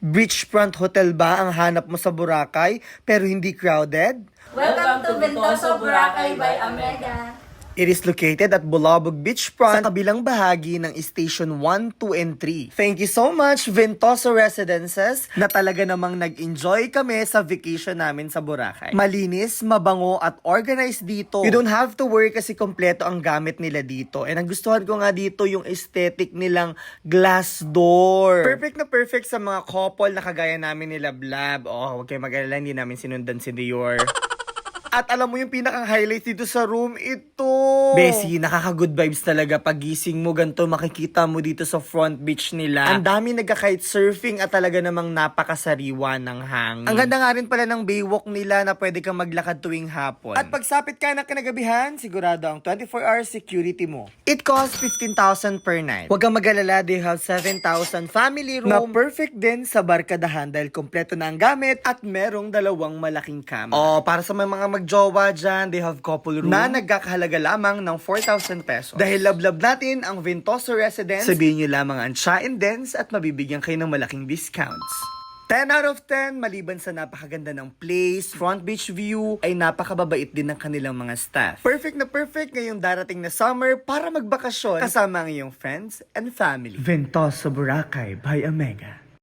Beachfront hotel ba ang hanap mo sa Boracay pero hindi crowded? Welcome to Ventoso Boracay by Omega. It is located at Bulabog Beachfront sa kabilang bahagi ng Station 1, 2, and 3. Thank you so much, Ventoso Residences, na talaga namang nag-enjoy kami sa vacation namin sa Boracay. Malinis, mabango, at organized dito. You don't have to worry kasi kompleto ang gamit nila dito. And ang gustuhan ko nga dito yung aesthetic nilang glass door. Perfect na perfect sa mga couple na kagaya namin nila Blab. Oh, huwag kayo mag-alala, hindi namin sinundan si Dior. At alam mo yung pinaka-highlight dito sa room, ito. Bessie, nakaka-good vibes talaga. Pagising mo, ganito makikita mo dito sa front beach nila. Ang dami nagka-kite surfing at talaga namang napakasariwa ng hangin. Ang ganda nga rin pala ng baywalk nila na pwede kang maglakad tuwing hapon. At pagsapit ka ng kinagabihan, sigurado ang 24-hour security mo. It costs 15,000 per night. Huwag kang mag-alala, they have 7,000 family room na perfect din sa barkadahan dahil kompleto na ang gamit at merong dalawang malaking kama. Oh, para sa mga magjowa dyan, they have couple room na nagkakahalaga lamang ng 4,000 pesos. Dahil love natin ang Ventoso Residence, sabihin nyo lamang ang Cha and Dance at mabibigyan kayo ng malaking discounts. 10 out of 10, maliban sa napakaganda ng place, front beach view, ay napakababait din ng kanilang mga staff. Perfect na perfect ngayong darating na summer para magbakasyon kasama ang iyong friends and family. Ventoso Boracay by Omega.